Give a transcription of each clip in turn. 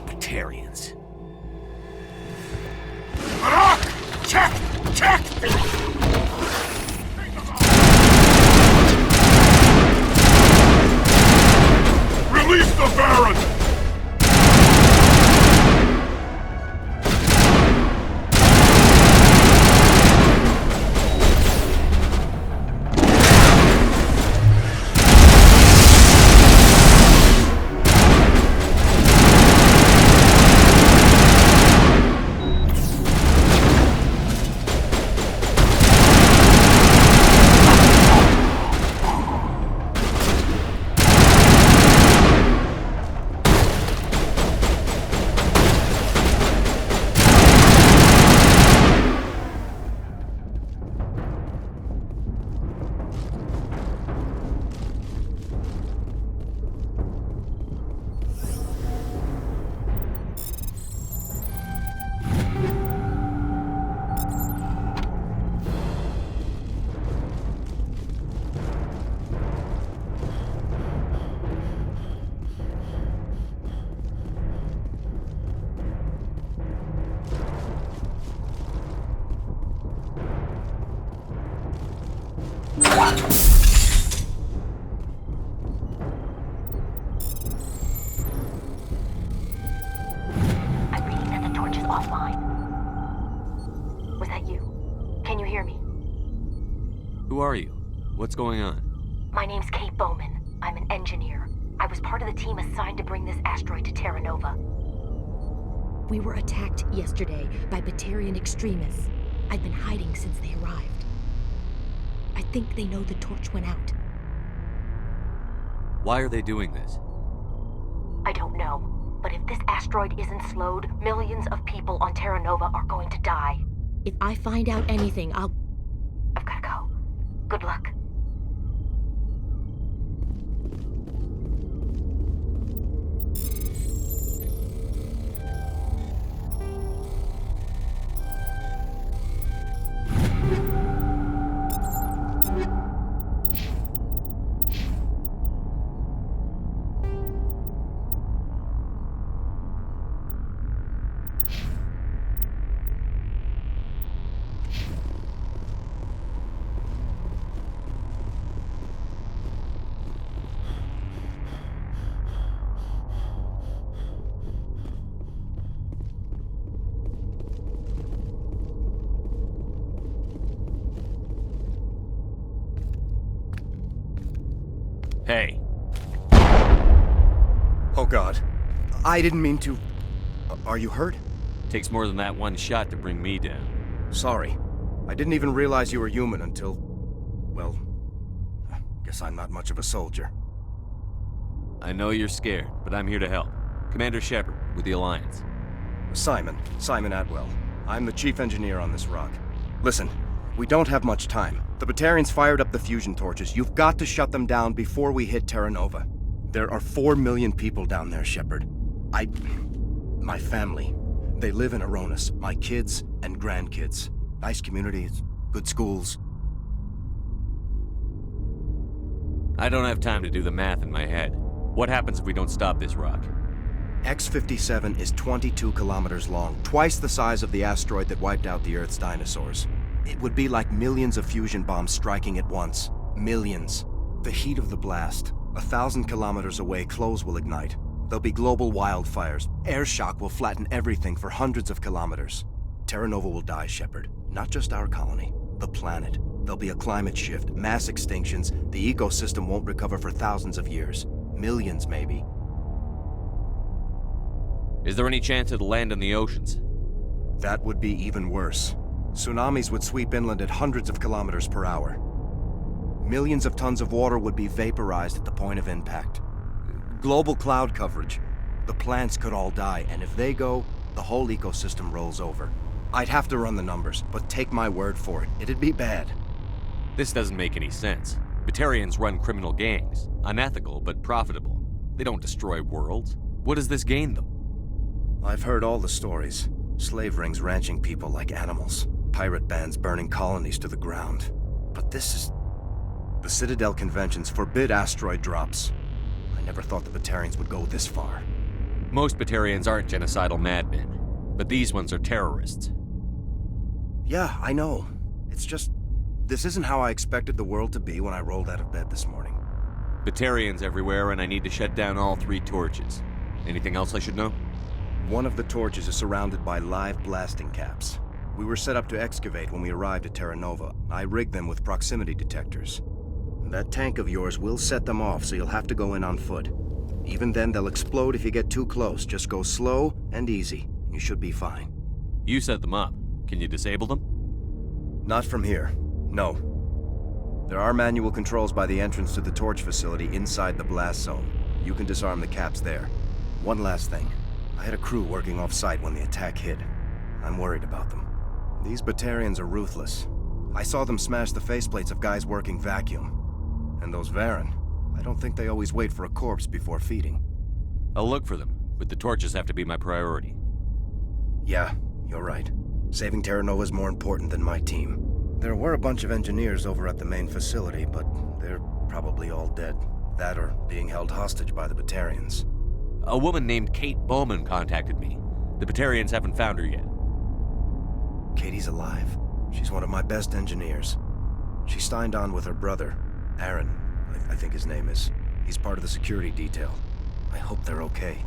Batarians. Check! Check! Release the Baron! I'm reading that the torch is offline. Was that you? Can you hear me? Who are you? What's going on? My name's Kate Bowman. I'm an engineer. I was part of the team assigned to bring this asteroid to Terra Nova. We were attacked yesterday by Batarian extremists. I've been hiding since they arrived. I think they know the torch went out. Why are they doing this? I don't know, but if this asteroid isn't slowed, millions of people on Terra Nova are going to die. If I find out anything, I've gotta go. Good luck. Hey. Oh God. I didn't mean to... Are you hurt? Takes more than that one shot to bring me down. Sorry. I didn't even realize you were human until... Well... Guess I'm not much of a soldier. I know you're scared, but I'm here to help. Commander Shepard, with the Alliance. Simon Atwell. I'm the chief engineer on this rock. Listen, we don't have much time. The Batarians fired up the fusion torches. You've got to shut them down before we hit Terra Nova. There are 4 million people down there, Shepard. My family. They live in Aronis. My kids and grandkids. Nice communities, good schools. I don't have time to do the math in my head. What happens if we don't stop this rock? X-57 is 22 kilometers long, twice the size of the asteroid that wiped out the Earth's dinosaurs. It would be like millions of fusion bombs striking at once. Millions. The heat of the blast. 1,000 kilometers away, clothes will ignite. There'll be global wildfires. Air shock will flatten everything for hundreds of kilometers. Terra Nova will die, Shepard. Not just our colony, the planet. There'll be a climate shift, mass extinctions. The ecosystem won't recover for thousands of years. Millions, maybe. Is there any chance it'll land in the oceans? That would be even worse. Tsunamis would sweep inland at hundreds of kilometers per hour. Millions of tons of water would be vaporized at the point of impact. Global cloud coverage. The plants could all die, and if they go, the whole ecosystem rolls over. I'd have to run the numbers, but take my word for it, it'd be bad. This doesn't make any sense. Batarians run criminal gangs. Unethical, but profitable. They don't destroy worlds. What does this gain them? I've heard all the stories. Slave rings ranching people like animals. Pirate bands burning colonies to the ground. But this is... The Citadel conventions forbid asteroid drops. I never thought the Batarians would go this far. Most Batarians aren't genocidal madmen, but these ones are terrorists. Yeah, I know. It's just... This isn't how I expected the world to be when I rolled out of bed this morning. Batarians everywhere, and I need to shut down all 3 torches. Anything else I should know? One of the torches is surrounded by live blasting caps. We were set up to excavate when we arrived at Terra Nova. I rigged them with proximity detectors. That tank of yours will set them off, so you'll have to go in on foot. Even then, they'll explode if you get too close. Just go slow and easy. You should be fine. You set them up. Can you disable them? Not from here. No. There are manual controls by the entrance to the torch facility inside the blast zone. You can disarm the caps there. One last thing. I had a crew working off-site when the attack hit. I'm worried about them. These Batarians are ruthless. I saw them smash the faceplates of guys working vacuum. And those Varen, I don't think they always wait for a corpse before feeding. I'll look for them, but the torches have to be my priority. Yeah, you're right. Saving Terra Nova is more important than my team. There were a bunch of engineers over at the main facility, but they're probably all dead. That or being held hostage by the Batarians. A woman named Kate Bowman contacted me. The Batarians haven't found her yet. Katie's alive. She's one of my best engineers. She signed on with her brother, Aaron, I think his name is. He's part of the security detail. I hope they're okay.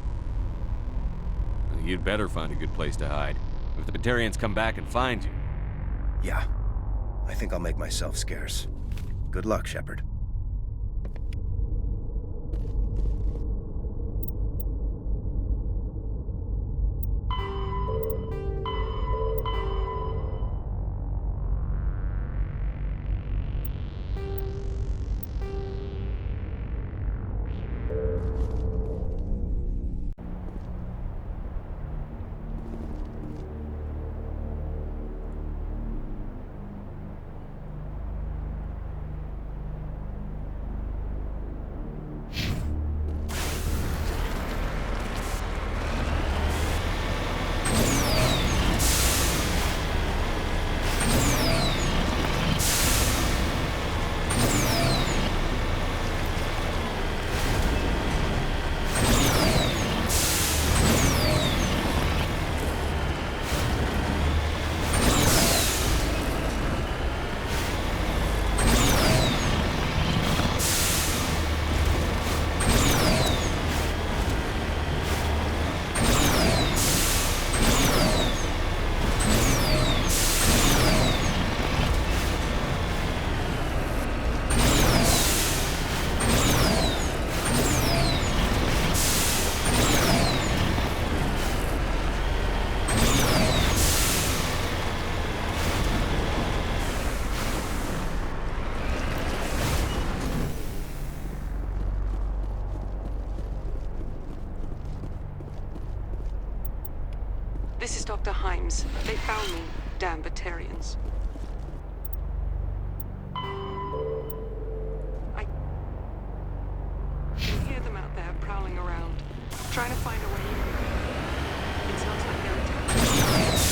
You'd better find a good place to hide. If the Batarians come back and find you... Yeah. I think I'll make myself scarce. Good luck, Shepard. This is Dr. Himes. They found me. Damn Batarians. I can hear them out there prowling around, trying to find a way in. It sounds like they're attacking.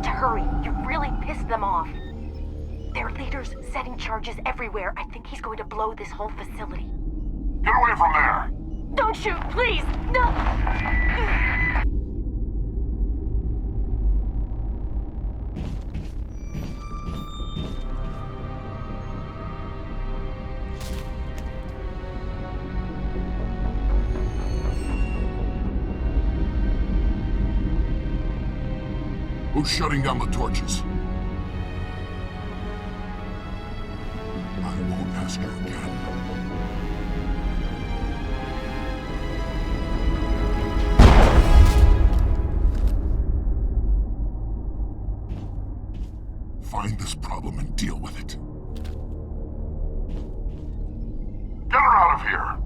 got to hurry. You really pissed them off. Their leader's setting charges everywhere. I think he's going to blow this whole facility. Get away from there! Don't shoot, please! No! Who's shutting down the torches? I won't ask you again. Find this problem and deal with it. Get her out of here!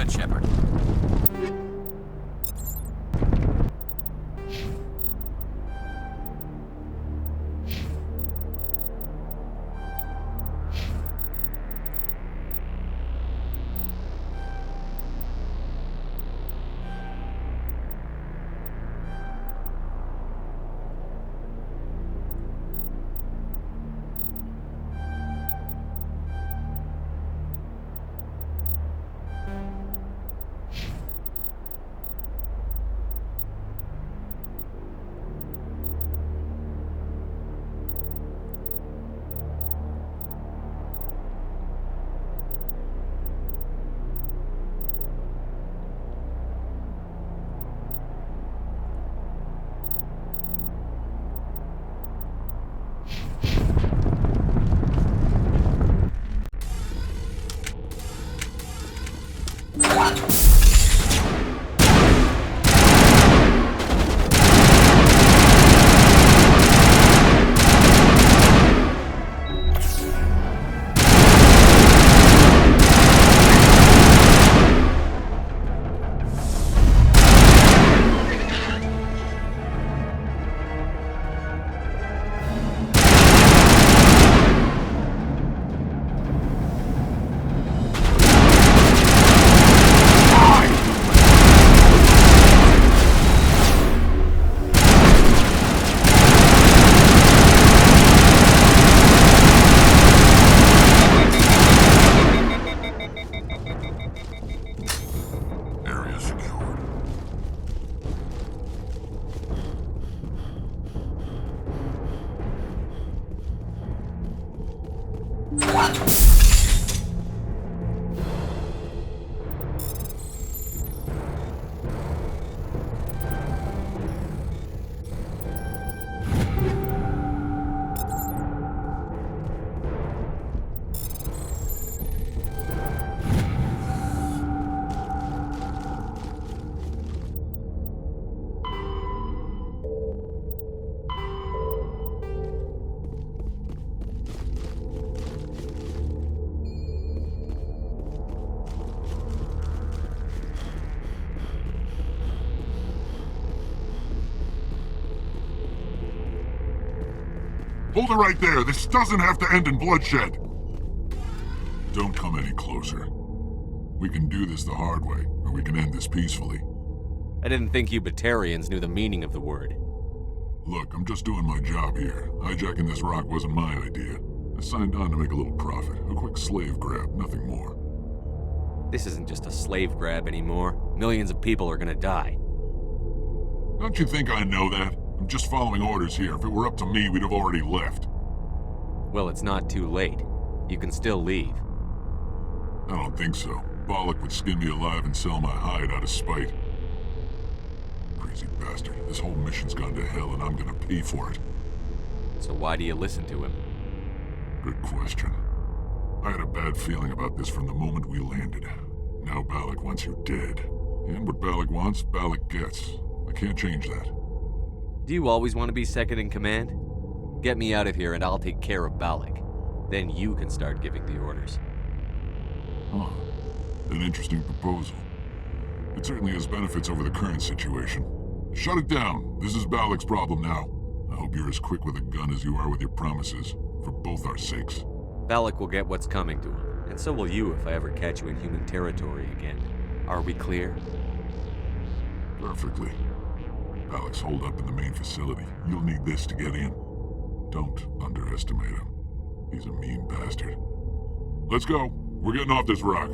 on, Shepard. Area secured. Hold it right there. This doesn't have to end in bloodshed. Don't come any closer. We can do this the hard way, or we can end this peacefully. I didn't think you Batarians knew the meaning of the word. Look, I'm just doing my job here. Hijacking this rock wasn't my idea. I signed on to make a little profit. A quick slave grab, nothing more. This isn't just a slave grab anymore. Millions of people are gonna die. Don't you think I know that? I'm just following orders here. If it were up to me, we'd have already left. Well, it's not too late. You can still leave. I don't think so. Bollock would skin me alive and sell my hide out of spite. Crazy bastard. This whole mission's gone to hell and I'm gonna pay for it. So why do you listen to him? Good question. I had a bad feeling about this from the moment we landed. Now Balak wants you dead. And what Balak wants, Balak gets. I can't change that. Do you always want to be second in command? Get me out of here and I'll take care of Balak. Then you can start giving the orders. Huh. An interesting proposal. It certainly has benefits over the current situation. Shut it down. This is Balak's problem now. I hope you're as quick with a gun as you are with your promises. For both our sakes. Balak will get what's coming to him. And so will you if I ever catch you in human territory again. Are we clear? Perfectly. Balak's holed up in the main facility. You'll need this to get in. Don't underestimate him. He's a mean bastard. Let's go. We're getting off this rock.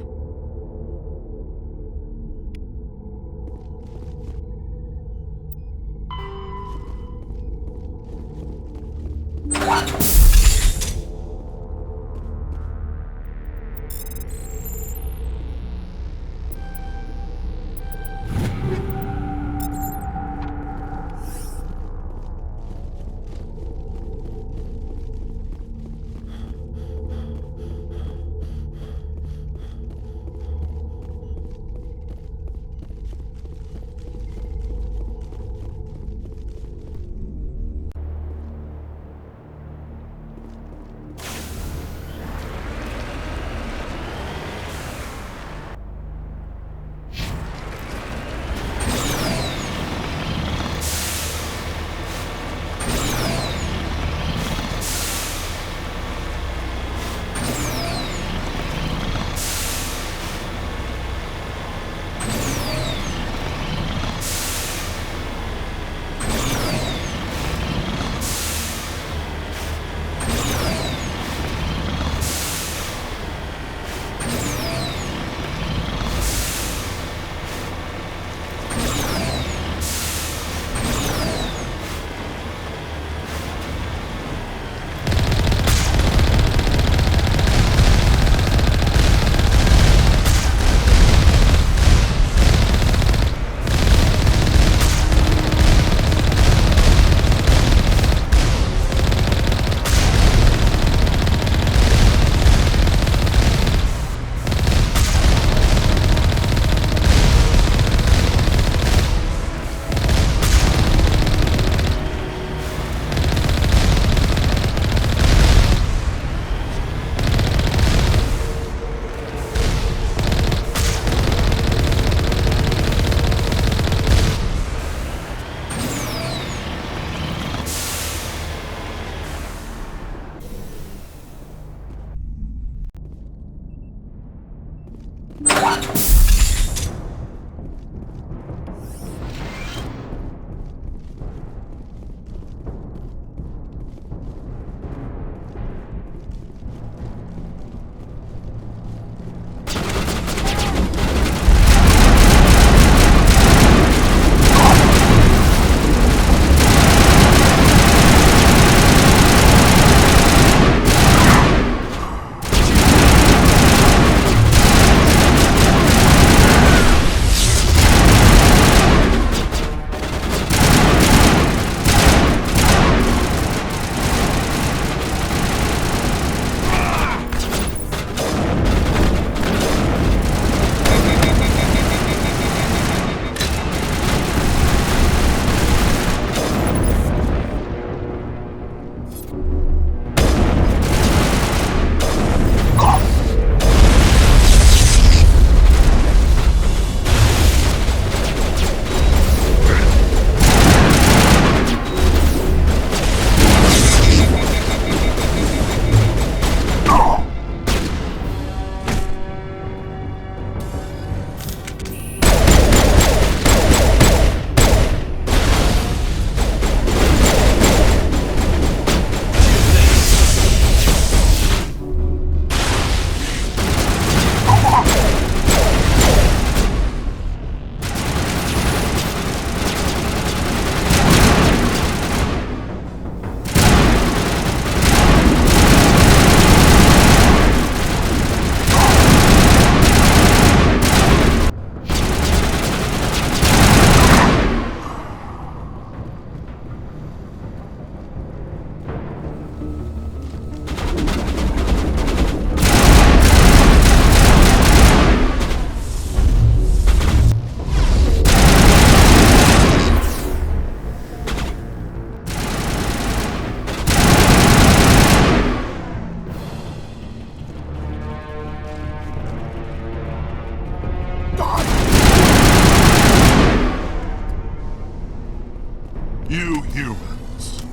You humans.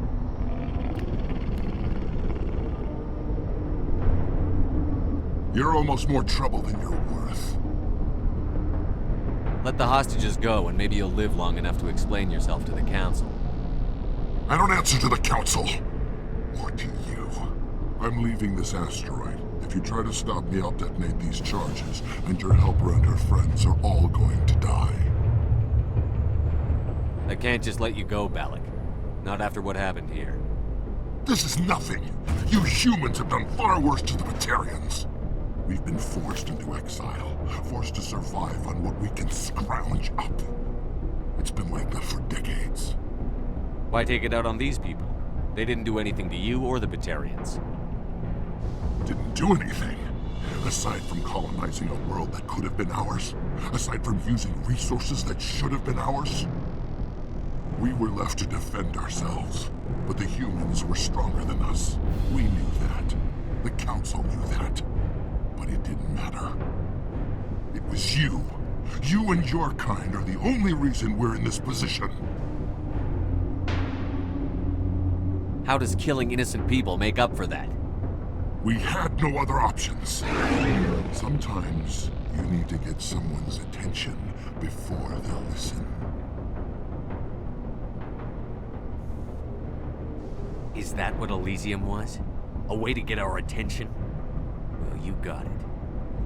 You're almost more trouble than you're worth. Let the hostages go, and maybe you'll live long enough to explain yourself to the Council. I don't answer to the Council. Or to you. I'm leaving this asteroid. If you try to stop me, I'll detonate these charges, and your helper and her friends are all going to die. I can't just let you go, Balak. Not after what happened here. This is nothing. You humans have done far worse to the Batarians. We've been forced into exile, forced to survive on what we can scrounge up. It's been like that for decades. Why take it out on these people? They didn't do anything to you or the Batarians. Didn't do anything. Aside from colonizing a world that could have been ours, aside from using resources that should have been ours, we were left to defend ourselves. But the humans were stronger than us. We knew that. The Council knew that. But it didn't matter. It was you. You and your kind are the only reason we're in this position. How does killing innocent people make up for that? We had no other options. Sometimes you need to get someone's attention before they'll listen. Is that what Elysium was? A way to get our attention? Well, you got it.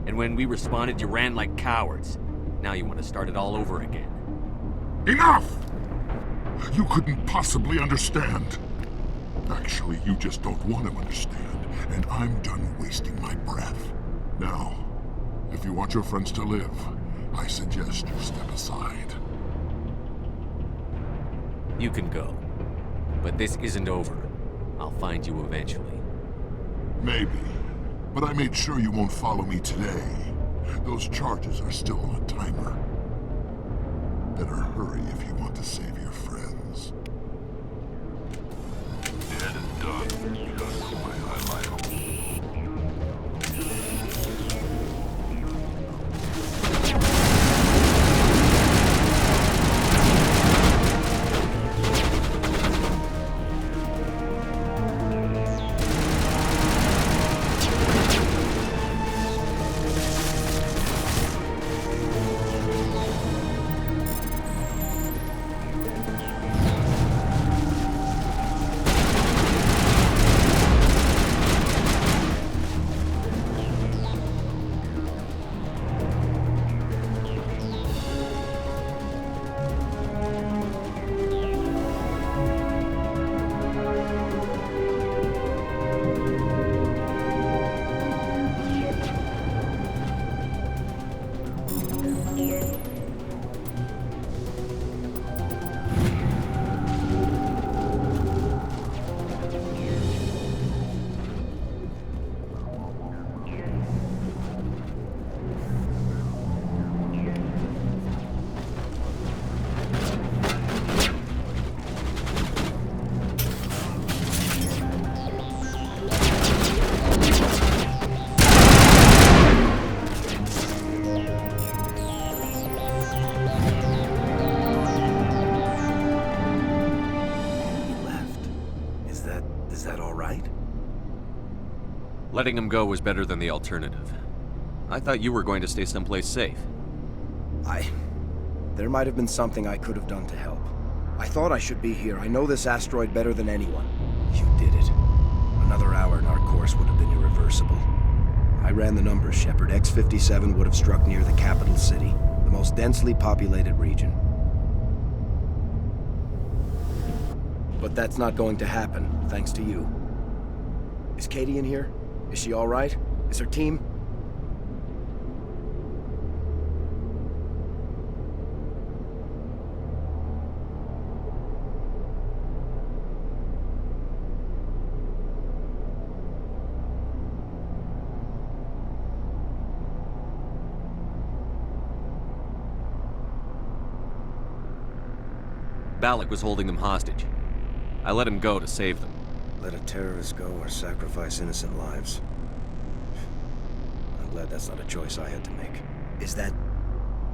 And when we responded, you ran like cowards. Now you want to start it all over again. Enough! You couldn't possibly understand. Actually, you just don't want to understand, and I'm done wasting my breath. Now, if you want your friends to live, I suggest you step aside. You can go. But this isn't over. I'll find you eventually. Maybe. But I made sure you won't follow me today. Those charges are still on a timer. Better hurry if you want to save your friends. Dead and done. That's the way I like them. Letting him go was better than the alternative. I thought you were going to stay someplace safe. There might have been something I could have done to help. I thought I should be here. I know this asteroid better than anyone. You did it. Another hour and our course would have been irreversible. I ran the numbers, Shepard. X-57 would have struck near the capital city, the most densely populated region. But that's not going to happen, thanks to you. Is Katie in here? Is she all right? Is her team? Balak was holding them hostage. I let him go to save them. Let a terrorist go or sacrifice innocent lives. I'm glad that's not a choice I had to make. Is that...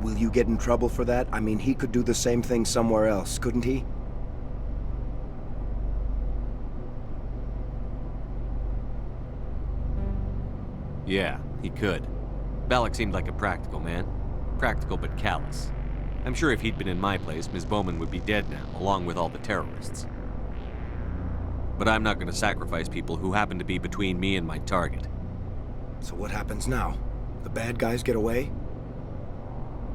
Will you get in trouble for that? I mean, he could do the same thing somewhere else, couldn't he? Yeah, he could. Balak seemed like a practical man. Practical but callous. I'm sure if he'd been in my place, Ms. Bowman would be dead now, along with all the terrorists. But I'm not going to sacrifice people who happen to be between me and my target. So what happens now? The bad guys get away?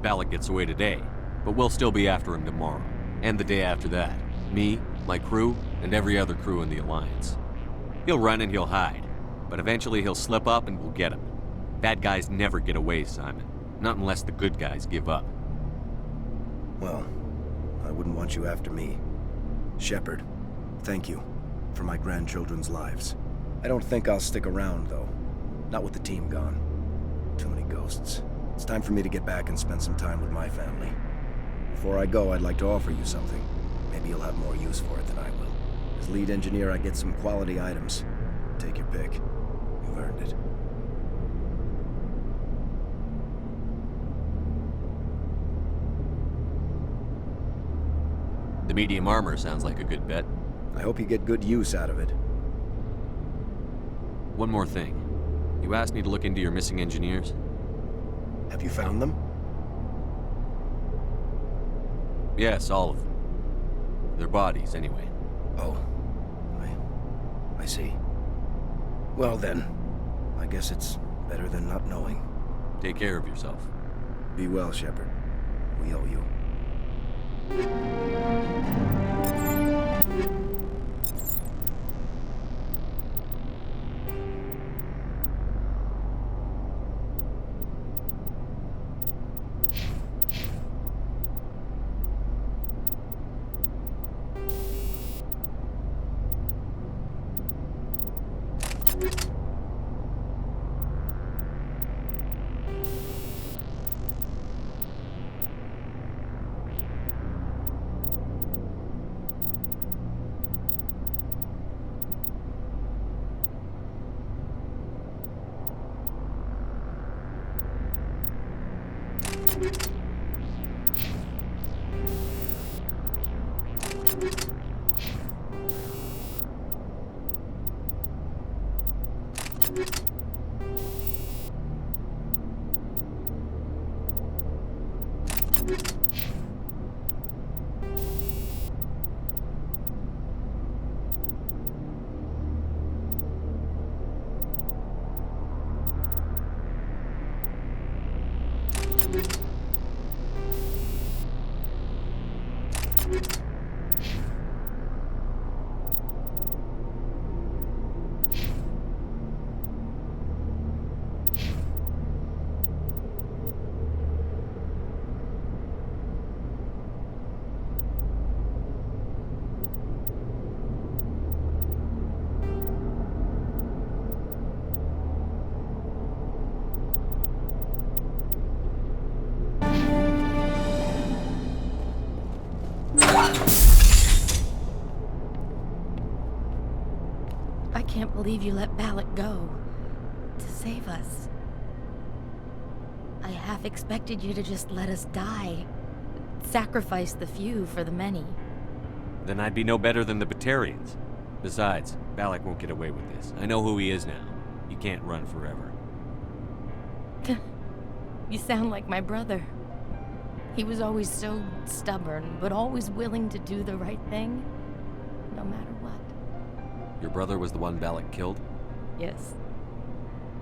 Balak gets away today, but we'll still be after him tomorrow, and the day after that. Me, my crew, and every other crew in the Alliance. He'll run and he'll hide, but eventually he'll slip up and we'll get him. Bad guys never get away, Simon. Not unless the good guys give up. Well, I wouldn't want you after me. Shepard, thank you for my grandchildren's lives. I don't think I'll stick around, though. Not with the team gone. Too many ghosts. It's time for me to get back and spend some time with my family. Before I go, I'd like to offer you something. Maybe you'll have more use for it than I will. As lead engineer, I get some quality items. Take your pick. You've earned it. The medium armor sounds like a good bet. I hope you get good use out of it. One more thing. You asked me to look into your missing engineers? Have you found them? Yes, all of them. Their bodies, anyway. Oh. I see. Well then, I guess it's better than not knowing. Take care of yourself. Be well, Shepard. We owe you. I can't believe you let Balak go. To save us. I half expected you to just let us die. Sacrifice the few for the many. Then I'd be no better than the Batarians. Besides, Balak won't get away with this. I know who he is now. You can't run forever. You sound like my brother. He was always so stubborn, but always willing to do the right thing, no matter what. Your brother was the one Balak killed? Yes.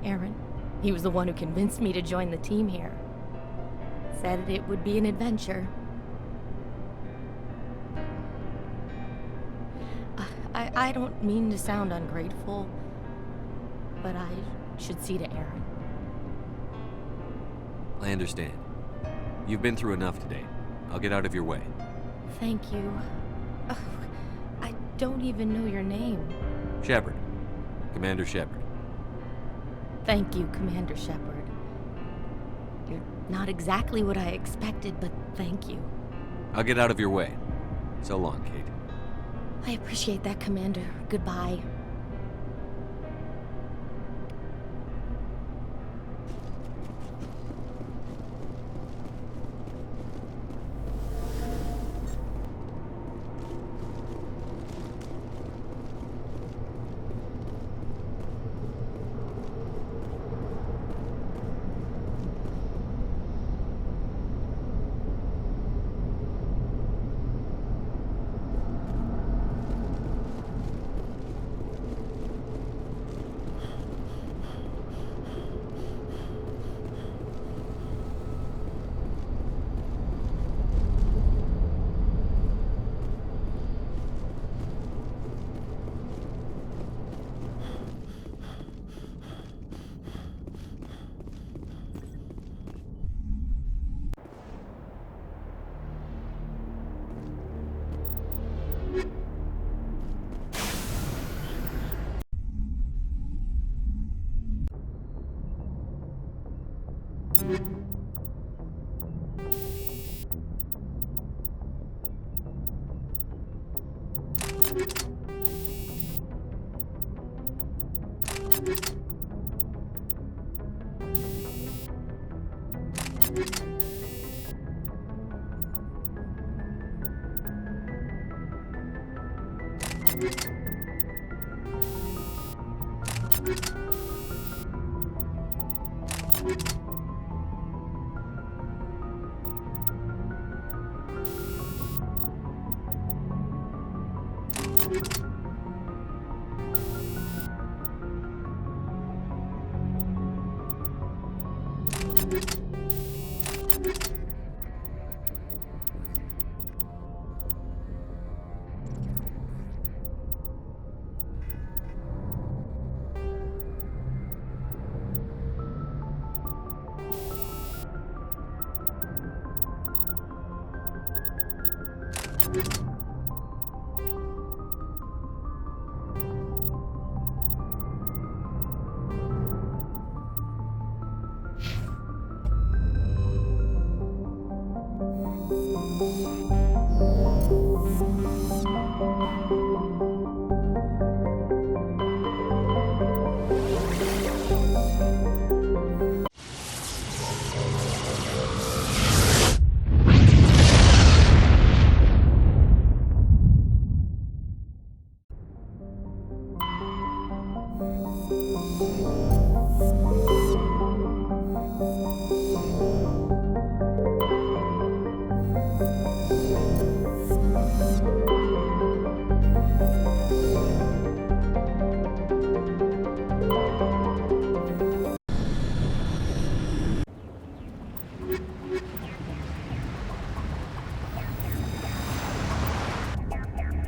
Aaron. He was the one who convinced me to join the team here. Said it would be an adventure. I don't mean to sound ungrateful, but I should see to Aaron. I understand. You've been through enough today. I'll get out of your way. Thank you. Ugh, I don't even know your name. Shepard. Commander Shepard. Thank you, Commander Shepard. You're not exactly what I expected, but thank you. I'll get out of your way. So long, Kate. I appreciate that, Commander. Goodbye.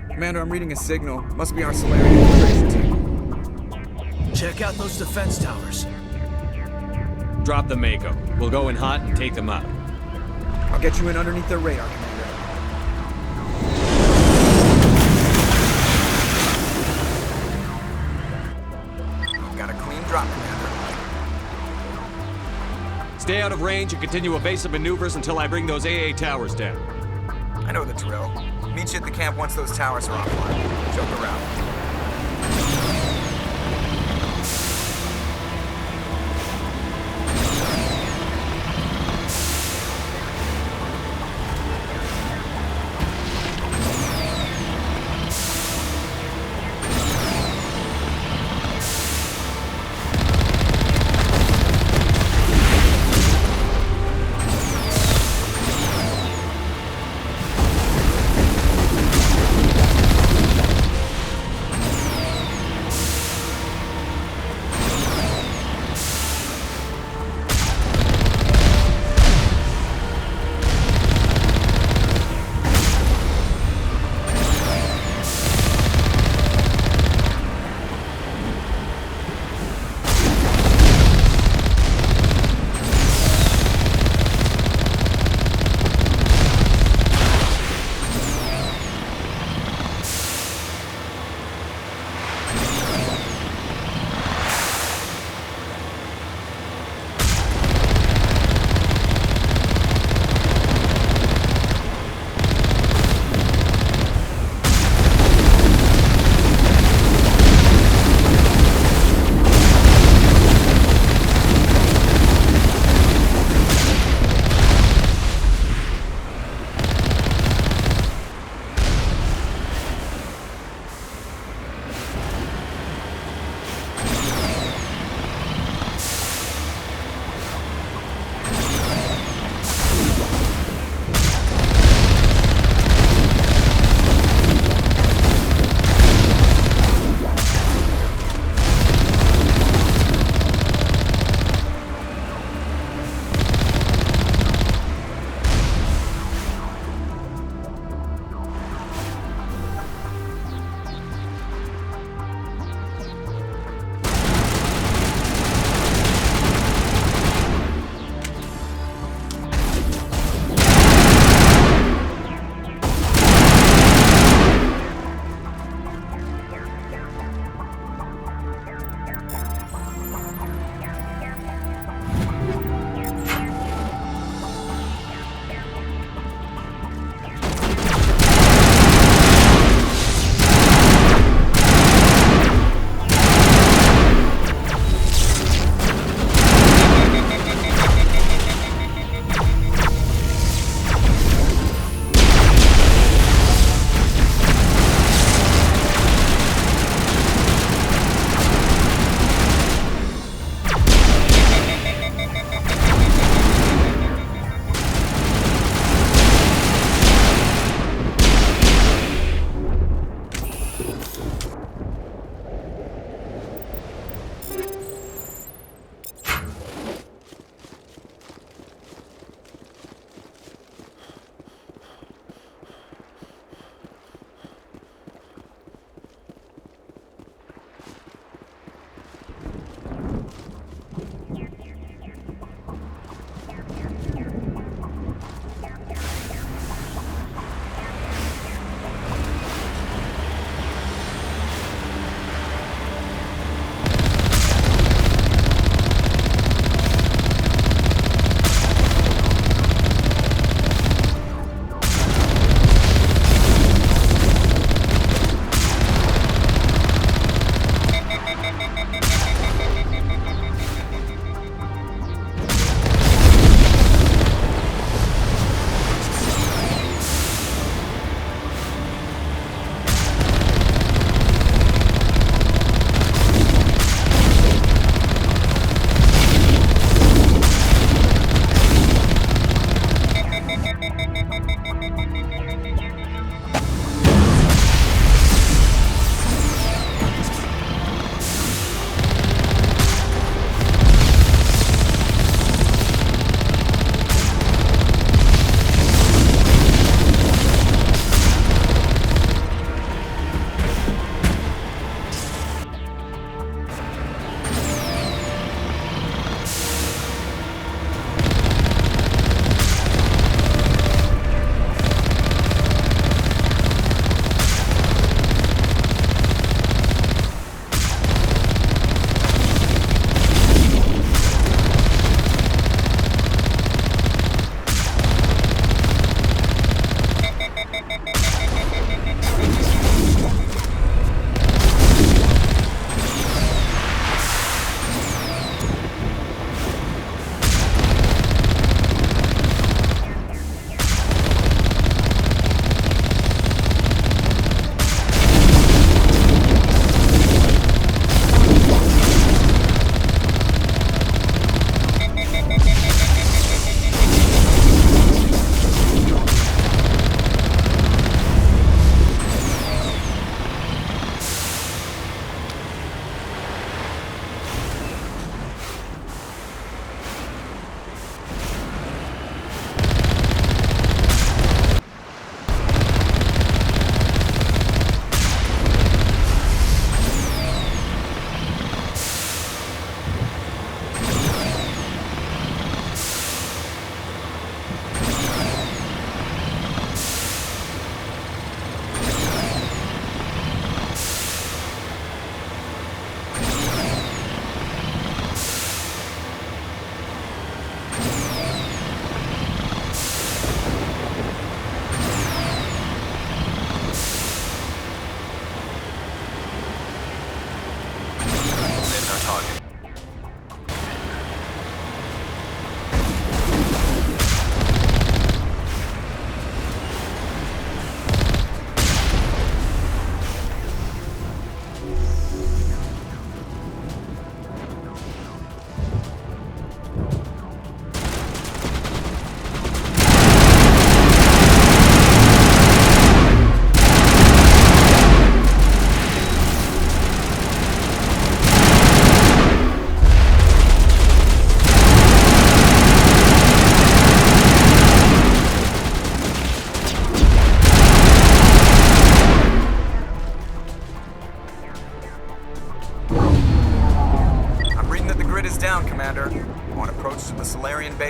Commander, I'm reading a signal. Must be our Solarian infiltration team. Check out those defense towers. Drop the Mako. We'll go in hot and take them out. I'll get you in underneath their radar, Commander. Got a clean drop, Commander. Stay out of range and continue evasive maneuvers until I bring those AA towers down. I know the drill. Meet you at the camp once those towers are offline. Joke around.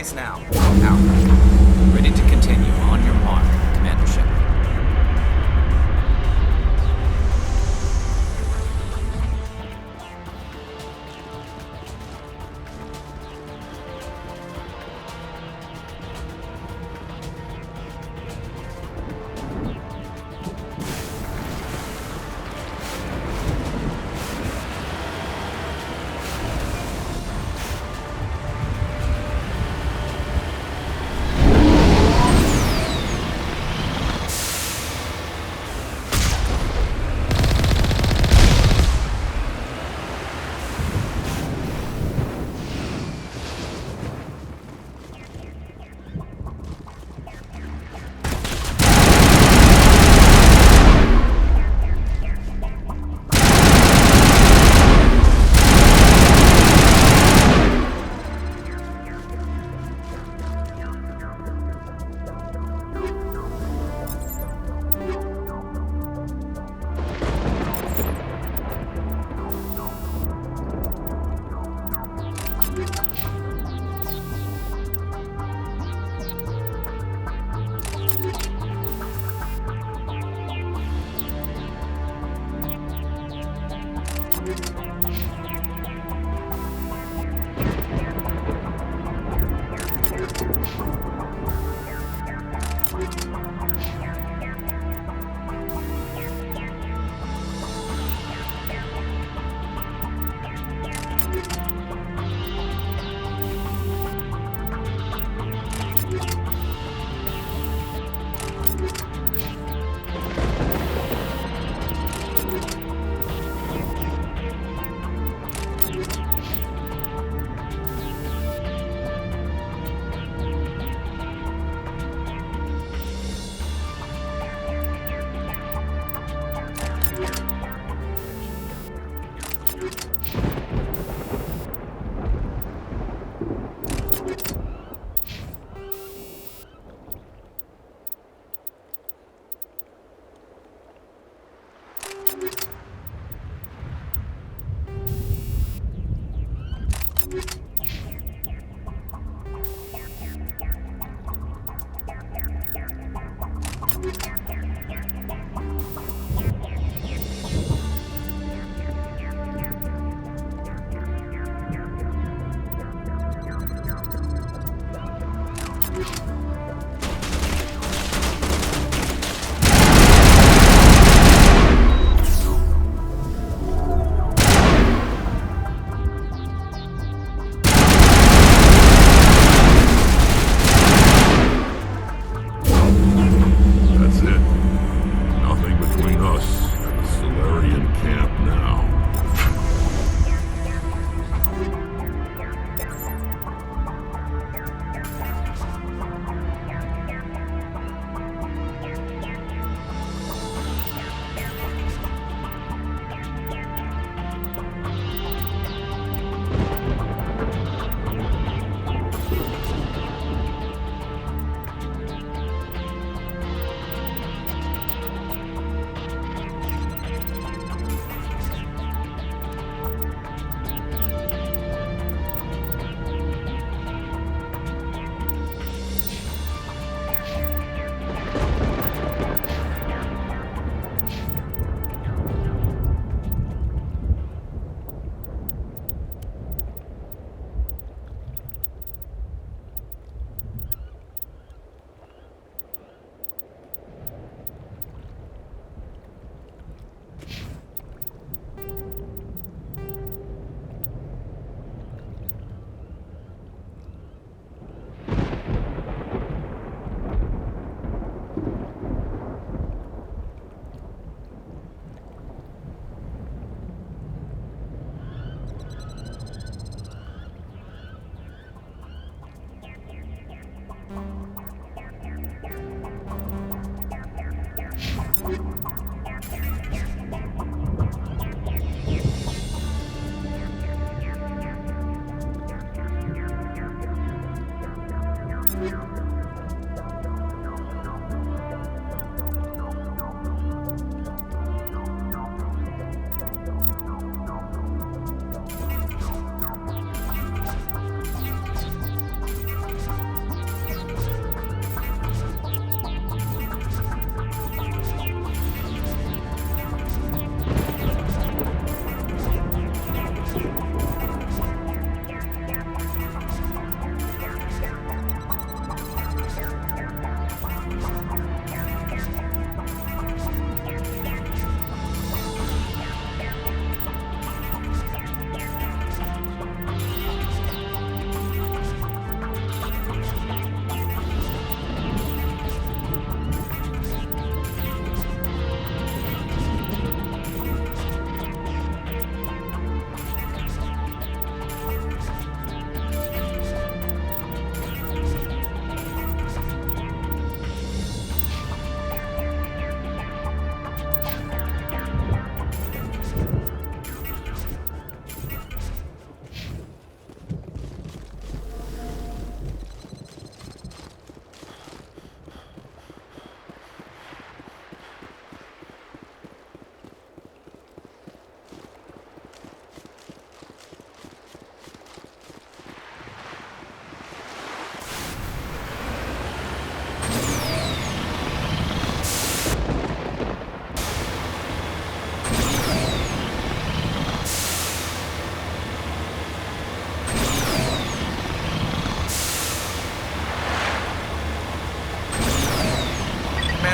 base now. Out. Ready to continue on your mark, Commander Shepard.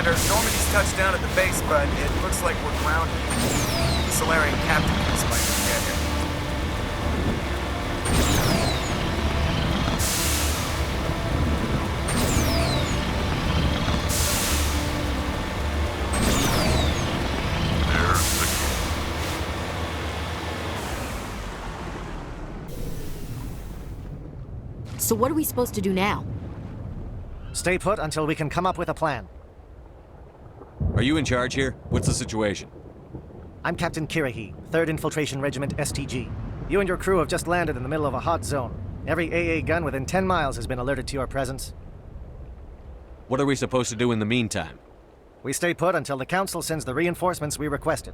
Commander. Normandy's touched down at the base, but it looks like we're grounded. The Solarian captain might get here. So what are we supposed to do now? Stay put until we can come up with a plan. Are you in charge here? What's the situation? I'm Captain Kirahi, 3rd Infiltration Regiment STG. You and your crew have just landed in the middle of a hot zone. Every AA gun within 10 miles has been alerted to your presence. What are we supposed to do in the meantime? We stay put until the Council sends the reinforcements we requested.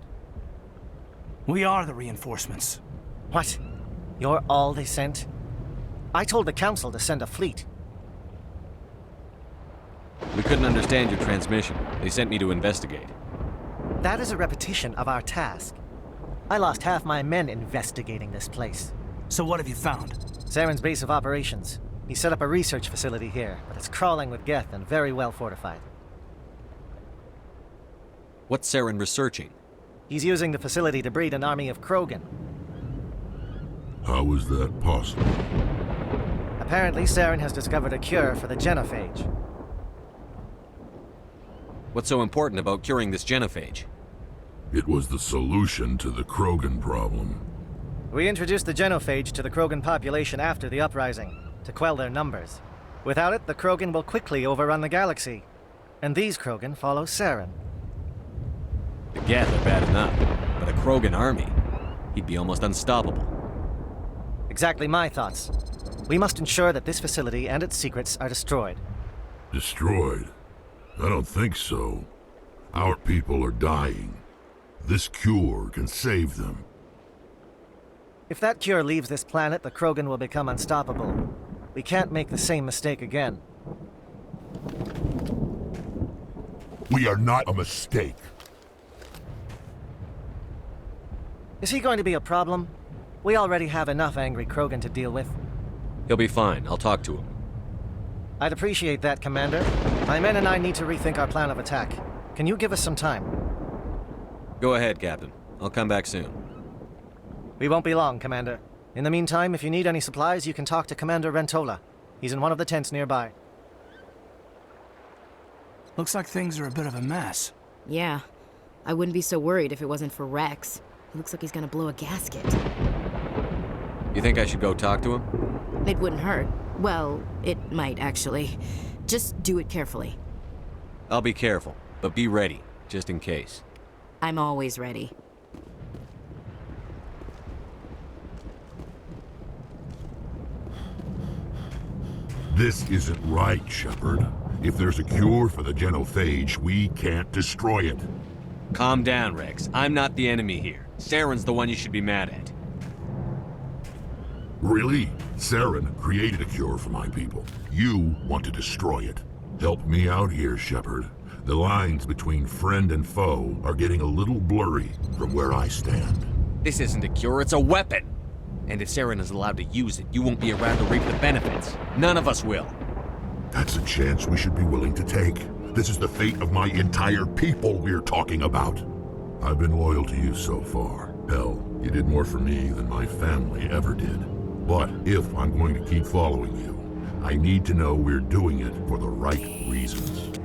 We are the reinforcements. What? You're all they sent? I told the Council to send a fleet. We couldn't understand your transmission. They sent me to investigate. That is a repetition of our task. I lost half my men investigating this place. So what have you found? Saren's base of operations. He set up a research facility here, but it's crawling with Geth and very well fortified. What's Saren researching? He's using the facility to breed an army of Krogan. How is that possible? Apparently, Saren has discovered a cure for the genophage. What's so important about curing this genophage? It was the solution to the Krogan problem. We introduced the genophage to the Krogan population after the uprising, to quell their numbers. Without it, the Krogan will quickly overrun the galaxy. And these Krogan follow Saren. The Geth are bad enough, but a Krogan army? He'd be almost unstoppable. Exactly my thoughts. We must ensure that this facility and its secrets are destroyed. Destroyed? I don't think so. Our people are dying. This cure can save them. If that cure leaves this planet, the Krogan will become unstoppable. We can't make the same mistake again. We are not a mistake. Is he going to be a problem? We already have enough angry Krogan to deal with. He'll be fine. I'll talk to him. I'd appreciate that, Commander. My men and I need to rethink our plan of attack. Can you give us some time? Go ahead, Captain. I'll come back soon. We won't be long, Commander. In the meantime, if you need any supplies, you can talk to Commander Rentola. He's in one of the tents nearby. Looks like things are a bit of a mess. Yeah. I wouldn't be so worried if it wasn't for Rex. He looks like he's gonna blow a gasket. You think I should go talk to him? It wouldn't hurt. Well, it might, actually. Just do it carefully. I'll be careful, but be ready, just in case. I'm always ready. This isn't right, Shepard. If there's a cure for the genophage, we can't destroy it. Calm down, Rex. I'm not the enemy here. Saren's the one you should be mad at. Really? Saren created a cure for my people. You want to destroy it. Help me out here, Shepard. The lines between friend and foe are getting a little blurry from where I stand. This isn't a cure, it's a weapon! And if Saren is allowed to use it, you won't be around to reap the benefits. None of us will. That's a chance we should be willing to take. This is the fate of my entire people we're talking about. I've been loyal to you so far. Hell, you did more for me than my family ever did. But if I'm going to keep following you, I need to know we're doing it for the right reasons.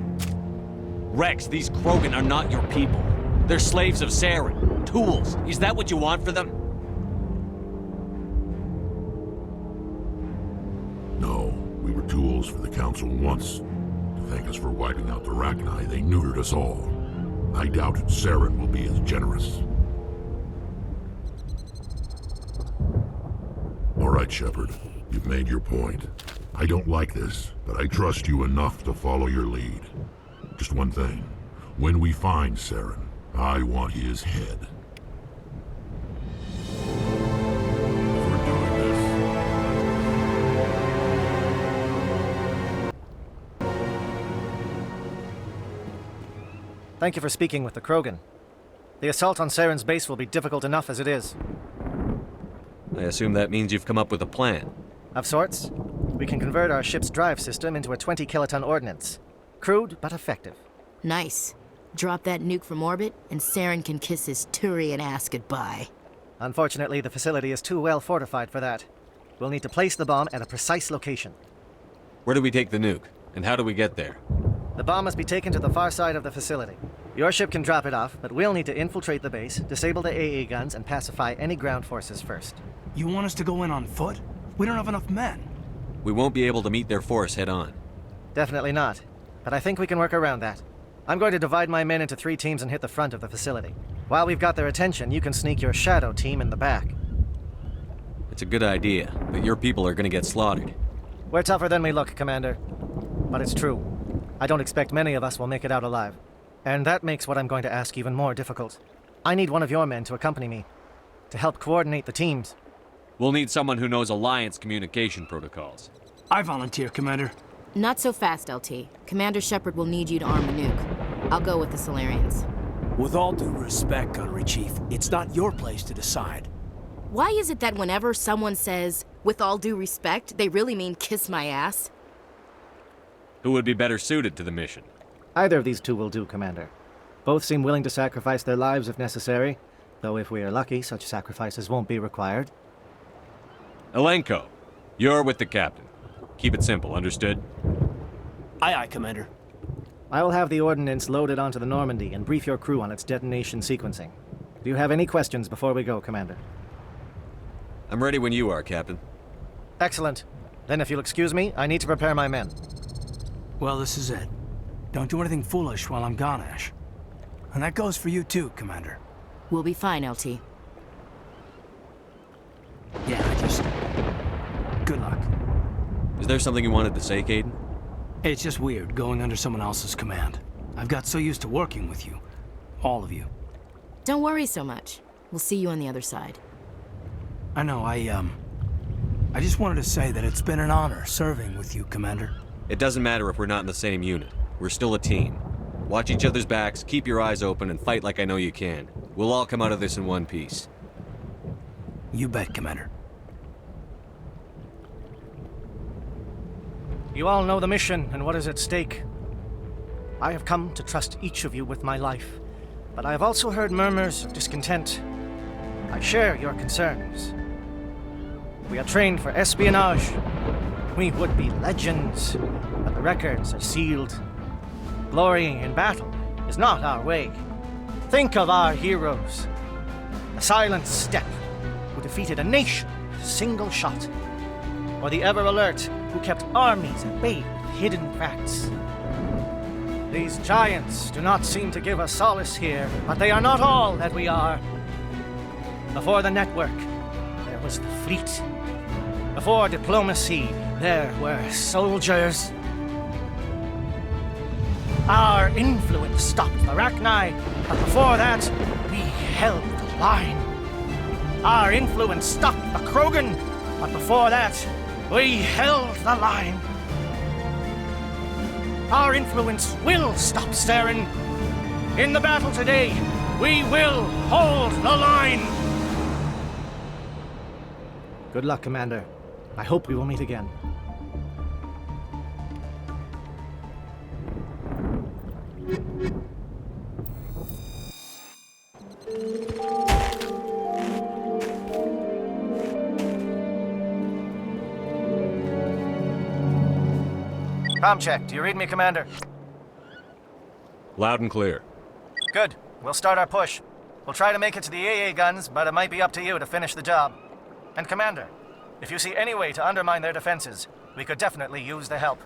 Rex, these Krogan are not your people. They're slaves of Saren. Tools. Is that what you want for them? No, we were tools for the Council once. To thank us for wiping out the Rachni, they neutered us all. I doubt Saren will be as generous. All right, Shepard. You've made your point. I don't like this, but I trust you enough to follow your lead. Just one thing. When we find Saren, I want his head. We're doing this. Thank you for speaking with the Krogan. The assault on Saren's base will be difficult enough as it is. I assume that means you've come up with a plan. Of sorts. We can convert our ship's drive system into a 20-kiloton ordnance. Crude, but effective. Nice. Drop that nuke from orbit, and Saren can kiss his Turian ass goodbye. Unfortunately, the facility is too well fortified for that. We'll need to place the bomb at a precise location. Where do we take the nuke? And how do we get there? The bomb must be taken to the far side of the facility. Your ship can drop it off, but we'll need to infiltrate the base, disable the AA guns, and pacify any ground forces first. You want us to go in on foot? We don't have enough men. We won't be able to meet their force head on. Definitely not. But I think we can work around that. I'm going to divide my men into 3 teams and hit the front of the facility. While we've got their attention, you can sneak your shadow team in the back. It's a good idea, but your people are gonna get slaughtered. We're tougher than we look, Commander. But it's true. I don't expect many of us will make it out alive. And that makes what I'm going to ask even more difficult. I need one of your men to accompany me, to help coordinate the teams. We'll need someone who knows Alliance communication protocols. I volunteer, Commander. Not so fast, LT. Commander Shepard will need you to arm the nuke. I'll go with the Solarians. With all due respect, Gunnery Chief, it's not your place to decide. Why is it that whenever someone says, with all due respect, they really mean kiss my ass? Who would be better suited to the mission? Either of these 2 will do, Commander. Both seem willing to sacrifice their lives if necessary, though if we are lucky, such sacrifices won't be required. Elenko, you're with the captain. Keep it simple, understood? Aye, aye, Commander. I will have the ordnance loaded onto the Normandy and brief your crew on its detonation sequencing. Do you have any questions before we go, Commander? I'm ready when you are, Captain. Excellent. Then if you'll excuse me, I need to prepare my men. Well, this is it. Don't do anything foolish while I'm gone, Ash. And that goes for you too, Commander. We'll be fine, LT. Yeah, good luck. Is there something you wanted to say, Caden? It's just weird going under someone else's command. I've got so used to working with you. All of you. Don't worry so much. We'll see you on the other side. I know, I just wanted to say that it's been an honor serving with you, Commander. It doesn't matter if we're not in the same unit. We're still a team. Watch each other's backs, keep your eyes open, and fight like I know you can. We'll all come out of this in one piece. You bet, Commander. You all know the mission and what is at stake. I have come to trust each of you with my life, but I have also heard murmurs of discontent. I share your concerns. We are trained for espionage. We would be legends, but the records are sealed. Glorying in battle is not our way. Think of our heroes. The silent step who defeated a nation with a single shot. Or the ever-alert who kept armies at bay with hidden facts. These giants do not seem to give us solace here, but they are not all that we are. Before the network, there was the fleet. Before diplomacy, there were soldiers. Our influence stopped the Rachni, but before that, we held the line. Our influence stopped the Krogan, but before that, we held the line. Our influence will stop Saren. In the battle today, we will hold the line. Good luck, Commander. I hope we will meet again. Comm check. Do you read me, Commander? Loud and clear. Good. We'll start our push. We'll try to make it to the AA guns, but it might be up to you to finish the job. And Commander, if you see any way to undermine their defenses, we could definitely use the help.